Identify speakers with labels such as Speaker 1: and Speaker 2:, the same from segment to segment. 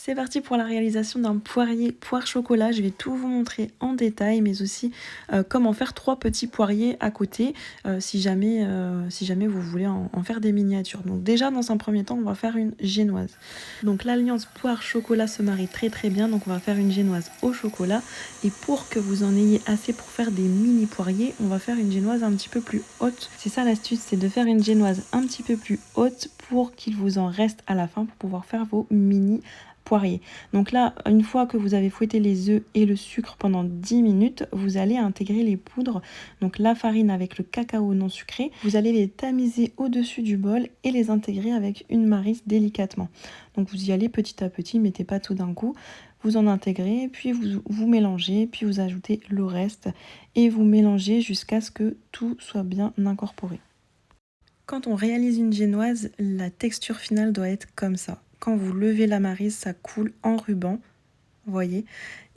Speaker 1: C'est parti pour la réalisation d'un poirier poire chocolat. Je vais tout vous montrer en détail, mais aussi comment faire 3 petits poiriers à côté si jamais vous voulez en faire des miniatures. Donc déjà, dans un premier temps, on va faire une génoise. Donc l'alliance poire chocolat se marie très très bien. Donc on va faire une génoise au chocolat. Et pour que vous en ayez assez pour faire des mini poiriers, on va faire une génoise un petit peu plus haute. C'est ça l'astuce, c'est de faire une génoise un petit peu plus haute pour qu'il vous en reste à la fin pour pouvoir faire vos mini poirier. Donc là, une fois que vous avez fouetté les œufs et le sucre pendant 10 minutes, vous allez intégrer les poudres, donc la farine avec le cacao non sucré. Vous allez les tamiser au-dessus du bol et les intégrer avec une maryse délicatement. Donc vous y allez petit à petit, mettez pas tout d'un coup. Vous en intégrez, puis vous mélangez, puis vous ajoutez le reste et vous mélangez jusqu'à ce que tout soit bien incorporé. Quand on réalise une génoise, la texture finale doit être comme ça. Quand vous levez la maryse, ça coule en ruban, voyez.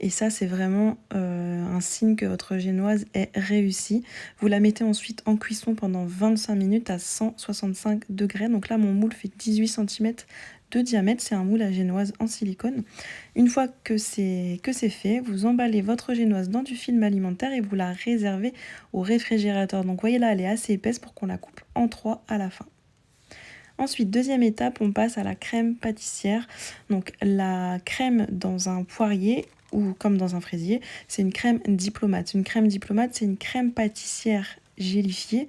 Speaker 1: Et ça, c'est vraiment un signe que votre génoise est réussie. Vous la mettez ensuite en cuisson pendant 25 minutes à 165 degrés. Donc là, mon moule fait 18 cm de diamètre. C'est un moule à génoise en silicone. Une fois que c'est fait, vous emballez votre génoise dans du film alimentaire et vous la réservez au réfrigérateur. Donc voyez là, elle est assez épaisse pour qu'on la coupe en 3 à la fin. Ensuite, deuxième étape, on passe à la crème pâtissière. Donc la crème dans un poirier ou comme dans un fraisier, c'est une crème diplomate. Une crème diplomate, c'est une crème pâtissière gélifiée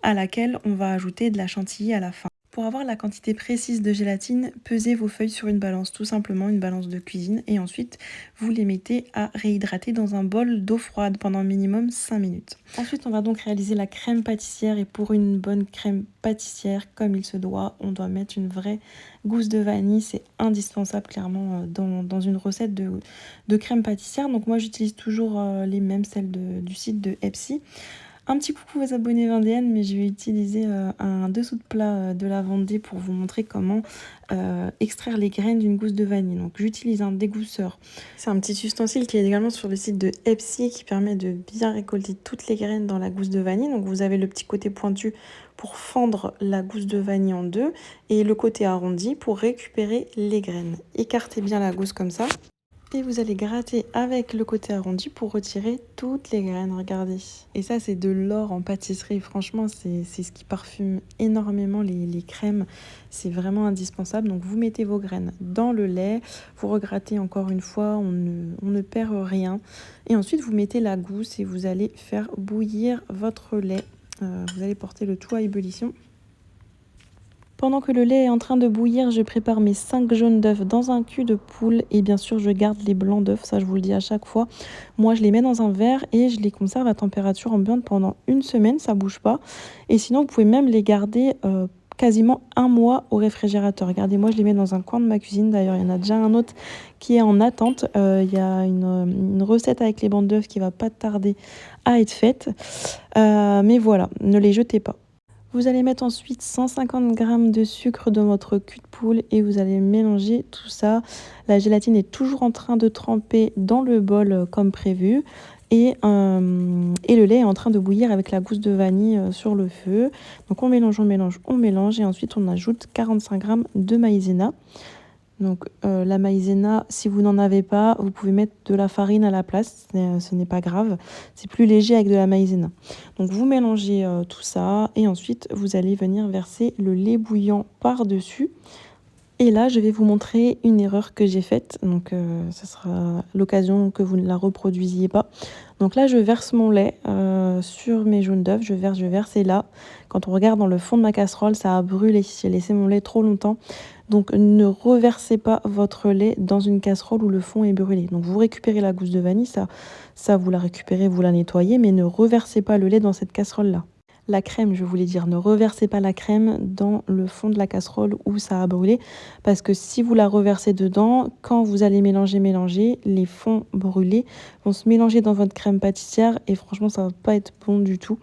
Speaker 1: à laquelle on va ajouter de la chantilly à la fin. Pour avoir la quantité précise de gélatine, pesez vos feuilles sur une balance, tout simplement une balance de cuisine, et ensuite vous les mettez à réhydrater dans un bol d'eau froide pendant minimum 5 minutes. Ensuite, on va donc réaliser la crème pâtissière, et pour une bonne crème pâtissière comme il se doit, on doit mettre une vraie gousse de vanille. C'est indispensable clairement dans une recette de crème pâtissière. Donc moi j'utilise toujours les mêmes, celles du site de Epsi. Un petit coucou aux abonnés vendéennes, mais je vais utiliser un dessous de plat de la Vendée pour vous montrer comment extraire les graines d'une gousse de vanille. Donc j'utilise un dégousseur. C'est un petit ustensile qui est également sur le site de Epsi qui permet de bien récolter toutes les graines dans la gousse de vanille. Donc vous avez le petit côté pointu pour fendre la gousse de vanille en deux et le côté arrondi pour récupérer les graines. Écartez bien la gousse comme ça. Et vous allez gratter avec le côté arrondi pour retirer toutes les graines, regardez. Et ça, c'est de l'or en pâtisserie. Franchement, c'est ce qui parfume énormément les crèmes. C'est vraiment indispensable. Donc, vous mettez vos graines dans le lait. Vous regrattez encore une fois, on ne perd rien. Et ensuite, vous mettez la gousse et vous allez faire bouillir votre lait. Vous allez porter le tout à ébullition. Pendant que le lait est en train de bouillir, je prépare mes 5 jaunes d'œufs dans un cul de poule et bien sûr je garde les blancs d'œufs, ça je vous le dis à chaque fois. Moi je les mets dans un verre et je les conserve à température ambiante pendant une semaine, ça bouge pas. Et sinon vous pouvez même les garder quasiment un mois au réfrigérateur. Regardez, moi je les mets dans un coin de ma cuisine, d'ailleurs il y en a déjà un autre qui est en attente. Il y a une recette avec les bandes d'œufs qui va pas tarder à être faite. Mais voilà, ne les jetez pas. Vous allez mettre ensuite 150 g de sucre dans votre cul de poule et vous allez mélanger tout ça. La gélatine est toujours en train de tremper dans le bol comme prévu. Et le lait est en train de bouillir avec la gousse de vanille sur le feu. Donc on mélange, on mélange, on mélange. Et ensuite on ajoute 45 g de maïzena. Donc la maïzena, si vous n'en avez pas, vous pouvez mettre de la farine à la place, ce n'est pas grave, c'est plus léger avec de la maïzena. Donc vous mélangez tout ça et ensuite vous allez venir verser le lait bouillant par-dessus. Et là, je vais vous montrer une erreur que j'ai faite, donc ce sera l'occasion que vous ne la reproduisiez pas. Donc là, je verse mon lait sur mes jaunes d'œufs, je verse, et là, quand on regarde dans le fond de ma casserole, ça a brûlé. J'ai laissé mon lait trop longtemps. Donc ne reversez pas votre lait dans une casserole où le fond est brûlé. Donc vous récupérez la gousse de vanille, ça vous la récupérez, vous la nettoyez, mais ne reversez pas le lait dans cette casserole-là. La crème, je voulais dire, ne reversez pas la crème dans le fond de la casserole où ça a brûlé, parce que si vous la reversez dedans, quand vous allez mélanger, les fonds brûlés vont se mélanger dans votre crème pâtissière et franchement ça va pas être bon du tout.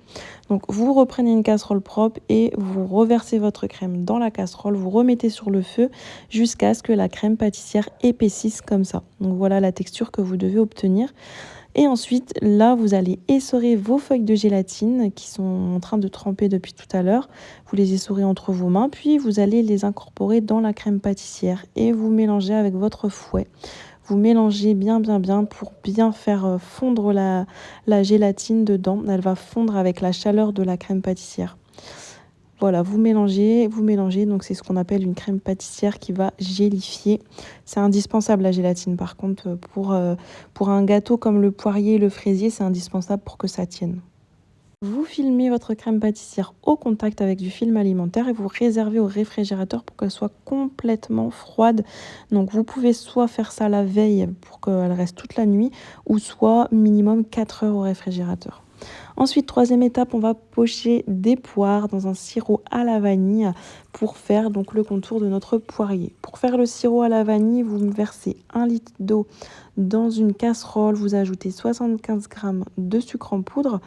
Speaker 1: Donc vous reprenez une casserole propre et vous reversez votre crème dans la casserole, vous remettez sur le feu jusqu'à ce que la crème pâtissière épaississe comme ça. Donc voilà la texture que vous devez obtenir. Et ensuite, là, vous allez essorer vos feuilles de gélatine qui sont en train de tremper depuis tout à l'heure. Vous les essorez entre vos mains, puis vous allez les incorporer dans la crème pâtissière et vous mélangez avec votre fouet. Vous mélangez bien, bien, bien pour bien faire fondre la gélatine dedans. Elle va fondre avec la chaleur de la crème pâtissière. Voilà, vous mélangez, donc c'est ce qu'on appelle une crème pâtissière qui va gélifier. C'est indispensable la gélatine par contre pour un gâteau comme le poirier et le fraisier, c'est indispensable pour que ça tienne. Vous filmez votre crème pâtissière au contact avec du film alimentaire et vous réservez au réfrigérateur pour qu'elle soit complètement froide. Donc vous pouvez soit faire ça la veille pour qu'elle reste toute la nuit ou soit minimum 4 heures au réfrigérateur. Ensuite, troisième étape, on va pocher des poires dans un sirop à la vanille pour faire donc le contour de notre poirier. Pour faire le sirop à la vanille, vous versez 1 litre d'eau dans une casserole, vous ajoutez 75 g de sucre en poudre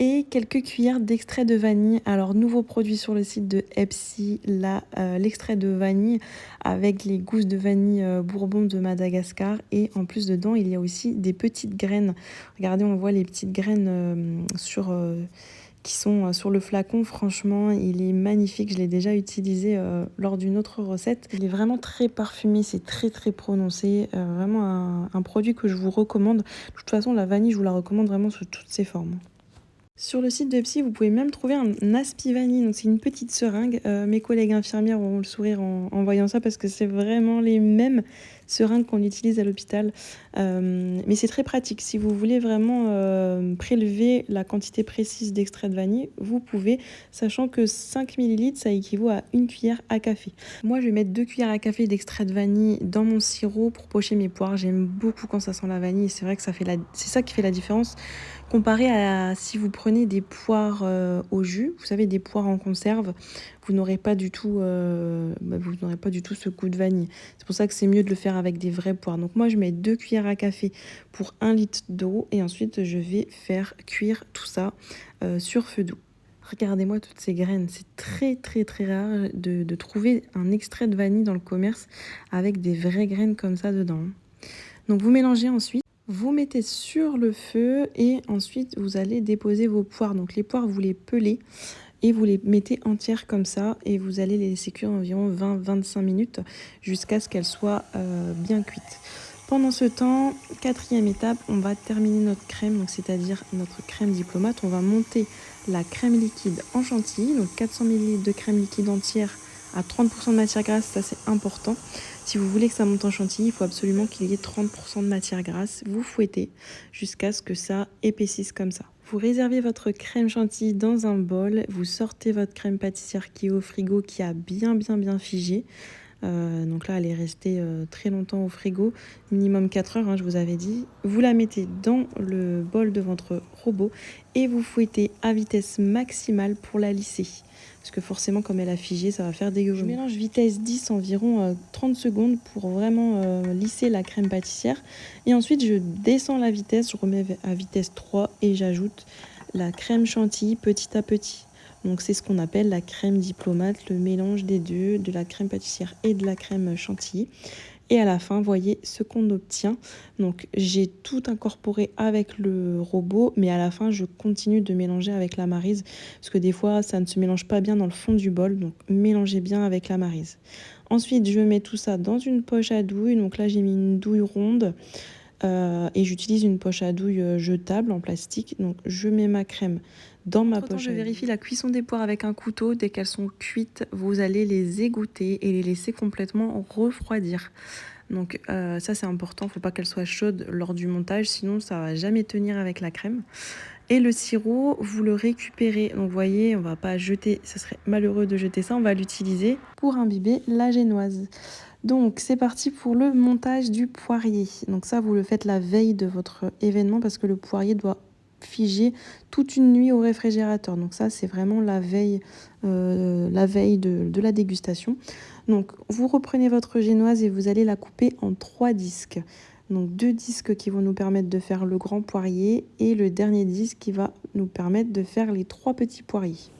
Speaker 1: et quelques cuillères d'extrait de vanille. Alors, nouveau produit sur le site de Epsi, l'extrait de vanille avec les gousses de vanille Bourbon de Madagascar. Et en plus, dedans, il y a aussi des petites graines. Regardez, on voit les petites graines qui sont sur le flacon. Franchement, il est magnifique. Je l'ai déjà utilisé lors d'une autre recette. Il est vraiment très parfumé, c'est très très prononcé. Vraiment un produit que je vous recommande. De toute façon, la vanille, je vous la recommande vraiment sous toutes ses formes. Sur le site de Psy, vous pouvez même trouver un aspi vanille, donc c'est une petite seringue. Mes collègues infirmières auront le sourire en voyant ça parce que c'est vraiment les mêmes seringues qu'on utilise à l'hôpital. Mais c'est très pratique. Si vous voulez vraiment prélever la quantité précise d'extrait de vanille, vous pouvez, sachant que 5 ml, ça équivaut à 1 cuillère à café. Moi, je vais mettre 2 cuillères à café d'extrait de vanille dans mon sirop pour pocher mes poires. J'aime beaucoup quand ça sent la vanille. C'est vrai que c'est ça qui fait la différence. Comparé à si vous prenez des poires au jus, vous savez, des poires en conserve, vous n'aurez pas du tout ce goût de vanille. C'est pour ça que c'est mieux de le faire avec des vraies poires. Donc moi, je mets 2 cuillères à café pour 1 litre d'eau et ensuite je vais faire cuire tout ça sur feu doux. Regardez-moi toutes ces graines, c'est très très très rare de trouver un extrait de vanille dans le commerce avec des vraies graines comme ça dedans. Donc vous mélangez ensuite. Vous mettez sur le feu et ensuite vous allez déposer vos poires. Donc les poires, vous les pelez et vous les mettez entières comme ça et vous allez les laisser cuire environ 20-25 minutes jusqu'à ce qu'elles soient bien cuites. Pendant ce temps, quatrième étape, on va terminer notre crème, donc c'est-à-dire notre crème diplomate. On va monter la crème liquide en chantilly, donc 400 ml de crème liquide entière à 30% de matière grasse, ça c'est important. Si vous voulez que ça monte en chantilly, il faut absolument qu'il y ait 30% de matière grasse. Vous fouettez jusqu'à ce que ça épaississe comme ça. Vous réservez votre crème chantilly dans un bol. Vous sortez votre crème pâtissière qui est au frigo, qui a bien figé. Donc là, elle est restée très longtemps au frigo, minimum 4 heures, je vous avais dit. Vous la mettez dans le bol de votre robot et vous fouettez à vitesse maximale pour la lisser. Parce que forcément, comme elle a figé, ça va faire dégueu. Je mélange vitesse 10 environ 30 secondes pour vraiment lisser la crème pâtissière. Et ensuite, je descends la vitesse, je remets à vitesse 3 et j'ajoute la crème chantilly petit à petit. Donc c'est ce qu'on appelle la crème diplomate, le mélange des deux, de la crème pâtissière et de la crème chantilly. Et à la fin, voyez ce qu'on obtient. Donc j'ai tout incorporé avec le robot, mais à la fin, je continue de mélanger avec la maryse, parce que des fois, ça ne se mélange pas bien dans le fond du bol, donc mélangez bien avec la maryse. Ensuite, je mets tout ça dans une poche à douille. Donc là, j'ai mis une douille ronde. Et j'utilise une poche à douille jetable en plastique. Donc je mets ma crème dans ma poche. Je vérifie la cuisson des poires avec un couteau. Dès qu'elles sont cuites, vous allez les égoutter et les laisser complètement refroidir. Donc ça c'est important, il ne faut pas qu'elles soient chaudes lors du montage, sinon ça va jamais tenir avec la crème. Et le sirop, vous le récupérez. Donc vous voyez, on va pas jeter, ça serait malheureux de jeter ça, on va l'utiliser pour imbiber la génoise. Donc c'est parti pour le montage du poirier. Donc ça, vous le faites la veille de votre événement parce que le poirier doit figer toute une nuit au réfrigérateur. Donc ça, c'est vraiment la veille de la dégustation. Donc vous reprenez votre génoise et vous allez la couper en 3 disques. Donc 2 disques qui vont nous permettre de faire le grand poirier et le dernier disque qui va nous permettre de faire les 3 petits poiriers.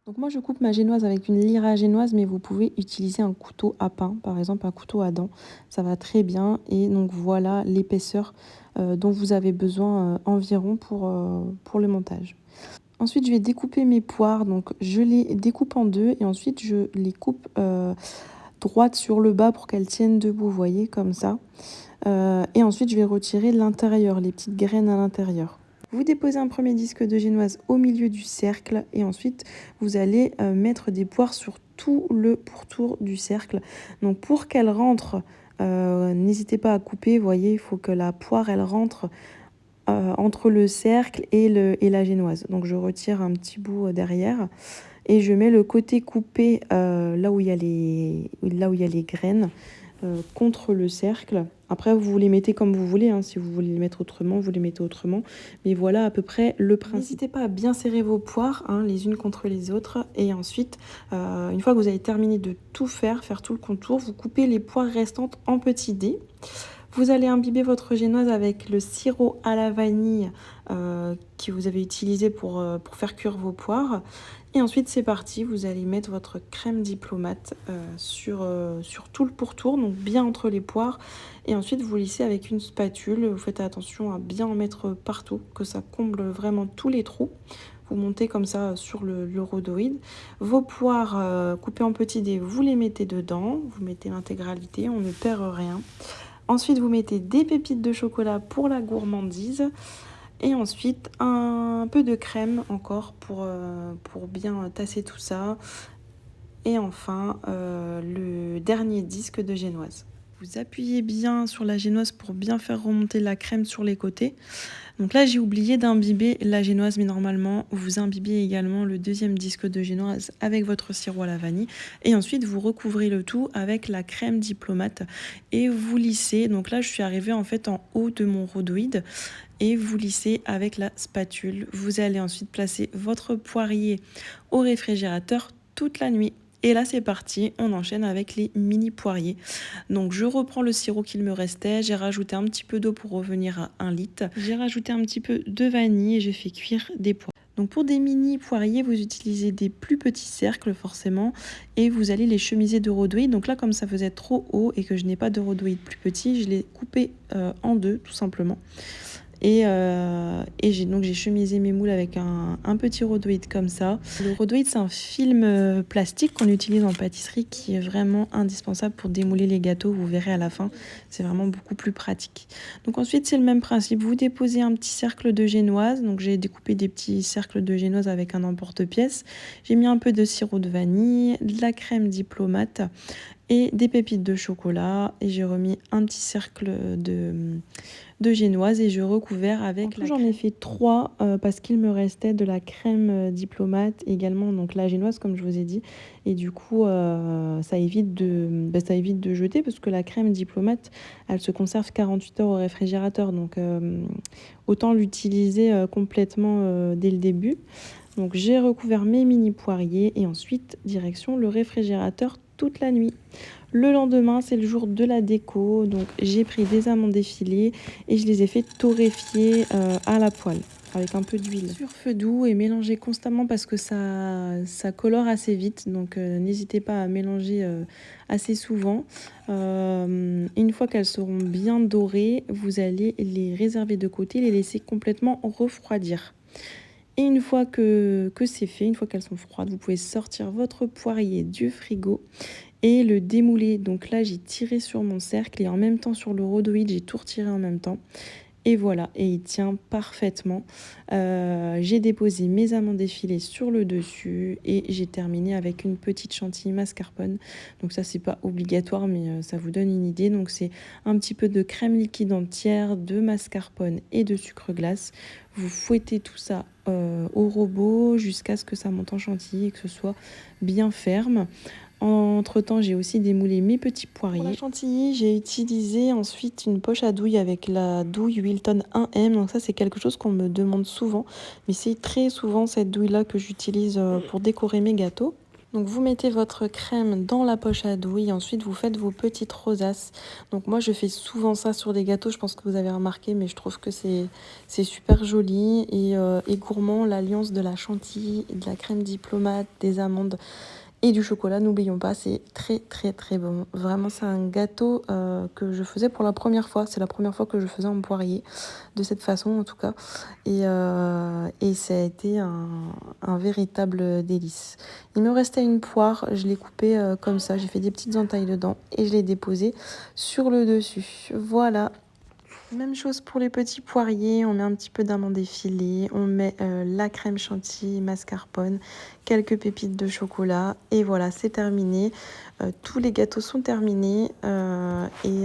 Speaker 1: Donc moi je coupe ma génoise avec une lyra génoise, mais vous pouvez utiliser un couteau à pain, par exemple un couteau à dents, ça va très bien. Et donc voilà l'épaisseur dont vous avez besoin environ pour le montage. Ensuite je vais découper mes poires, donc je les découpe en deux et ensuite je les coupe droite sur le bas pour qu'elles tiennent debout, vous voyez, comme ça. Et ensuite je vais retirer l'intérieur, les petites graines à l'intérieur. Vous déposez un premier disque de génoise au milieu du cercle et ensuite vous allez mettre des poires sur tout le pourtour du cercle. Donc pour qu'elle rentre, n'hésitez pas à couper, vous voyez, il faut que la poire elle rentre entre le cercle et la génoise. Donc je retire un petit bout derrière et je mets le côté coupé là où il y a les graines contre le cercle. Après, vous les mettez comme vous voulez, hein. Si vous voulez les mettre autrement, vous les mettez autrement. Mais voilà à peu près le principe. N'hésitez pas à bien serrer vos poires, hein, les unes contre les autres. Et ensuite, une fois que vous avez terminé de tout faire tout le contour, vous coupez les poires restantes en petits dés. Vous allez imbiber votre génoise avec le sirop à la vanille que vous avez utilisé pour faire cuire vos poires. Et ensuite, c'est parti, vous allez mettre votre crème diplomate sur tout le pourtour, donc bien entre les poires. Et ensuite, vous lissez avec une spatule. Vous faites attention à bien en mettre partout, que ça comble vraiment tous les trous. Vous montez comme ça sur le rhodoïde. Vos poires coupées en petits dés, vous les mettez dedans. Vous mettez l'intégralité, on ne perd rien. Ensuite, vous mettez des pépites de chocolat pour la gourmandise. Et ensuite, un peu de crème encore pour bien tasser tout ça. Et enfin, le dernier disque de génoise. Vous appuyez bien sur la génoise pour bien faire remonter la crème sur les côtés. Donc là, j'ai oublié d'imbiber la génoise, mais normalement, vous imbibez également le deuxième disque de génoise avec votre sirop à la vanille. Et ensuite, vous recouvrez le tout avec la crème diplomate et vous lissez. Donc là, je suis arrivée en fait en haut de mon rhodoïde et vous lissez avec la spatule. Vous allez ensuite placer votre poirier au réfrigérateur toute la nuit. Et là, c'est parti, on enchaîne avec les mini poiriers. Donc, je reprends le sirop qu'il me restait. J'ai rajouté un petit peu d'eau pour revenir à 1 litre. J'ai rajouté un petit peu de vanille et j'ai fait cuire des poires. Donc, pour des mini poiriers, vous utilisez des plus petits cercles forcément et vous allez les chemiser de rhodoïde. Donc là, comme ça faisait trop haut et que je n'ai pas de rhodoïde plus petit, je l'ai coupé en deux tout simplement. Et j'ai chemisé mes moules avec un petit rhodoïde comme ça. Le rhodoïde, c'est un film plastique qu'on utilise en pâtisserie qui est vraiment indispensable pour démouler les gâteaux. Vous verrez à la fin, c'est vraiment beaucoup plus pratique. Donc ensuite, c'est le même principe. Vous déposez un petit cercle de génoise. Donc j'ai découpé des petits cercles de génoise avec un emporte-pièce. J'ai mis un peu de sirop de vanille, de la crème diplomate et des pépites de chocolat. Et j'ai remis un petit cercle de génoise et je recouvert avec j'en ai fait 3 parce qu'il me restait de la crème diplomate également, donc la génoise comme je vous ai dit, et du coup ça évite de jeter parce que la crème diplomate elle se conserve 48 heures au réfrigérateur, donc autant l'utiliser complètement dès le début. Donc j'ai recouvert mes mini poiriers et ensuite direction le réfrigérateur toute la nuit. Le lendemain, c'est le jour de la déco, donc j'ai pris des amandes effilées et je les ai fait torréfier à la poêle avec un peu d'huile sur feu doux et mélanger constamment parce que ça colore assez vite, donc n'hésitez pas à mélanger assez souvent. Une fois qu'elles seront bien dorées, vous allez les réserver de côté, les laisser complètement refroidir. Et une fois que c'est fait, une fois qu'elles sont froides, vous pouvez sortir votre poirier du frigo et le démouler. Donc là, j'ai tiré sur mon cercle et en même temps sur le rhodoïde, j'ai tout retiré en même temps. Et voilà, et il tient parfaitement. J'ai déposé mes amandes effilées sur le dessus et j'ai terminé avec une petite chantilly mascarpone. Donc ça, c'est pas obligatoire, mais ça vous donne une idée. Donc c'est un petit peu de crème liquide entière, de mascarpone et de sucre glace. Vous fouettez tout ça au robot jusqu'à ce que ça monte en chantilly et que ce soit bien ferme. Entre-temps, j'ai aussi démoulé mes petits poiriers. Pour la chantilly, j'ai utilisé ensuite une poche à douille avec la douille Wilton 1M. Donc ça, c'est quelque chose qu'on me demande souvent. Mais c'est très souvent cette douille-là que j'utilise pour décorer mes gâteaux. Donc vous mettez votre crème dans la poche à douille et ensuite vous faites vos petites rosaces. Donc moi je fais souvent ça sur des gâteaux, je pense que vous avez remarqué, mais je trouve que c'est super joli et gourmand. L'alliance de la chantilly, de la crème diplomate, des amandes et du chocolat, n'oublions pas, c'est très très très bon. Vraiment c'est un gâteau que je faisais pour la première fois. C'est la première fois que je faisais en poirier, de cette façon en tout cas. Et ça a été un véritable délice. Il me restait une poire, je l'ai coupée comme ça, j'ai fait des petites entailles dedans et je l'ai déposée sur le dessus. Voilà. Même chose pour les petits poiriers, on met un petit peu d'amande effilée, on met la crème chantilly, mascarpone, quelques pépites de chocolat et voilà, c'est terminé. Tous les gâteaux sont terminés et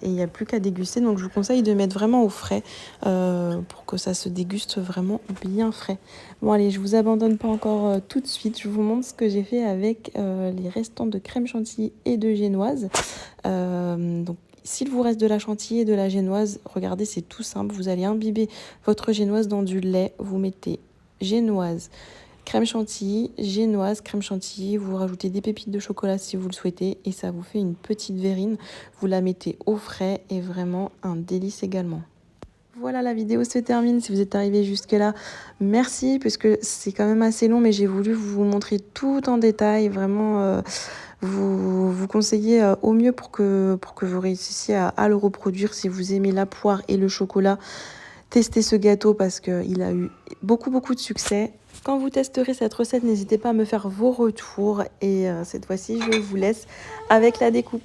Speaker 1: il n'y a plus qu'à déguster. Donc je vous conseille de mettre vraiment au frais pour que ça se déguste vraiment bien frais. Bon allez, je vous abandonne pas encore tout de suite. Je vous montre ce que j'ai fait avec les restants de crème chantilly et de génoise. Donc s'il vous reste de la chantilly et de la génoise, regardez, c'est tout simple. Vous allez imbiber votre génoise dans du lait. Vous mettez génoise, crème chantilly, génoise, crème chantilly. Vous rajoutez des pépites de chocolat si vous le souhaitez. Et ça vous fait une petite verrine. Vous la mettez au frais et vraiment un délice également. Voilà, la vidéo se termine. Si vous êtes arrivé jusque-là, merci, puisque c'est quand même assez long, mais j'ai voulu vous montrer tout en détail, vraiment vous conseiller au mieux pour que vous réussissiez à le reproduire. Si vous aimez la poire et le chocolat, testez ce gâteau parce qu'il a eu beaucoup de succès. Quand vous testerez cette recette, n'hésitez pas à me faire vos retours. Et cette fois-ci, je vous laisse avec la découpe.